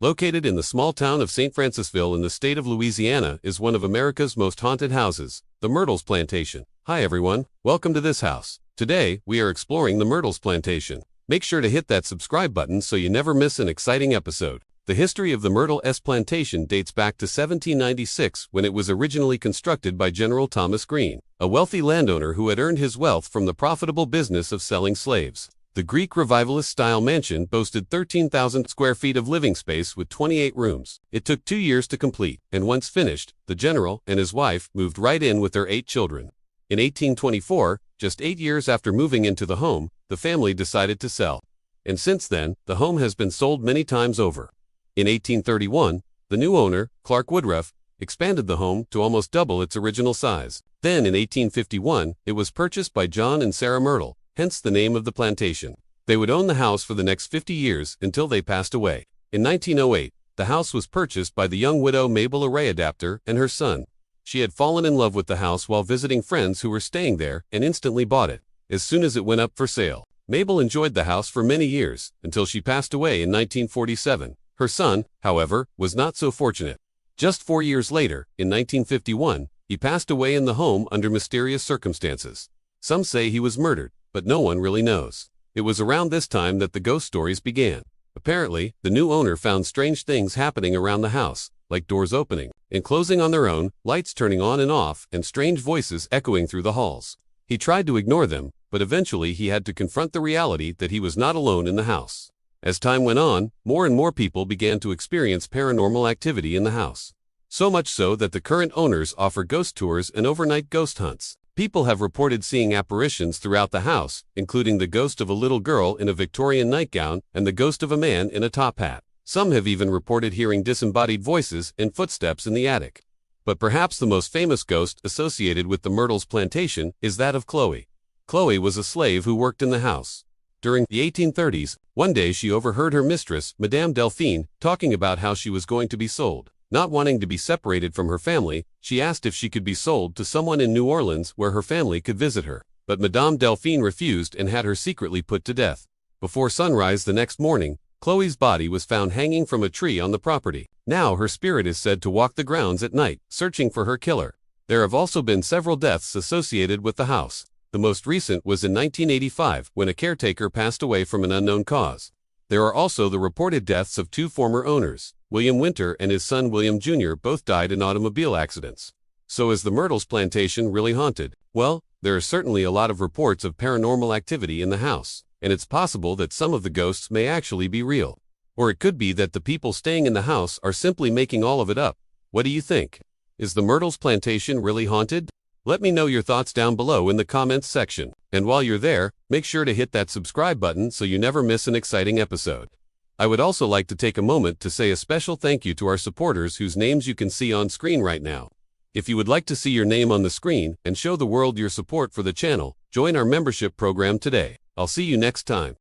Located in the small town of St. Francisville in the state of Louisiana is one of America's most haunted houses, the Myrtles Plantation. Hi everyone, welcome to this house. Today, we are exploring the Myrtles Plantation. Make sure to hit that subscribe button so you never miss an exciting episode. The history of the Myrtles Plantation dates back to 1796 when it was originally constructed by General Thomas Green, a wealthy landowner who had earned his wealth from the profitable business of selling slaves. The Greek Revivalist-style mansion boasted 13,000 square feet of living space with 28 rooms. It took 2 years to complete, and once finished, the general and his wife moved right in with their 8 children. In 1824, just 8 years after moving into the home, the family decided to sell. And since then, the home has been sold many times over. In 1831, the new owner, Clark Woodruff, expanded the home to almost double its original size. Then in 1851, it was purchased by John and Sarah Myrtle, hence the name of the plantation. They would own the house for the next 50 years until they passed away. In 1908, the house was purchased by the young widow Mabel Array Adapter and her son. She had fallen in love with the house while visiting friends who were staying there and instantly bought it as soon as it went up for sale. Mabel enjoyed the house for many years until she passed away in 1947. Her son, however, was not so fortunate. Just 4 years later, in 1951, he passed away in the home under mysterious circumstances. Some say he was murdered, but no one really knows. It was around this time that the ghost stories began. Apparently, the new owner found strange things happening around the house, like doors opening and closing on their own, lights turning on and off, and strange voices echoing through the halls. He tried to ignore them, but eventually he had to confront the reality that he was not alone in the house. As time went on, more and more people began to experience paranormal activity in the house. So much so that the current owners offer ghost tours and overnight ghost hunts. People have reported seeing apparitions throughout the house, including the ghost of a little girl in a Victorian nightgown and the ghost of a man in a top hat. Some have even reported hearing disembodied voices and footsteps in the attic. But perhaps the most famous ghost associated with the Myrtles Plantation is that of Chloe. Chloe was a slave who worked in the house. During the 1830s, one day she overheard her mistress, Madame Delphine, talking about how she was going to be sold. Not wanting to be separated from her family, she asked if she could be sold to someone in New Orleans where her family could visit her. But Madame Delphine refused and had her secretly put to death. Before sunrise the next morning, Chloe's body was found hanging from a tree on the property. Now her spirit is said to walk the grounds at night, searching for her killer. There have also been several deaths associated with the house. The most recent was in 1985 when a caretaker passed away from an unknown cause. There are also the reported deaths of 2 former owners. William Winter and his son William Jr. both died in automobile accidents. So is the Myrtles Plantation really haunted? Well, there are certainly a lot of reports of paranormal activity in the house, and it's possible that some of the ghosts may actually be real. Or it could be that the people staying in the house are simply making all of it up. What do you think? Is the Myrtles Plantation really haunted? Let me know your thoughts down below in the comments section. And while you're there, make sure to hit that subscribe button so you never miss an exciting episode. I would also like to take a moment to say a special thank you to our supporters whose names you can see on screen right now. If you would like to see your name on the screen and show the world your support for the channel, join our membership program today. I'll see you next time.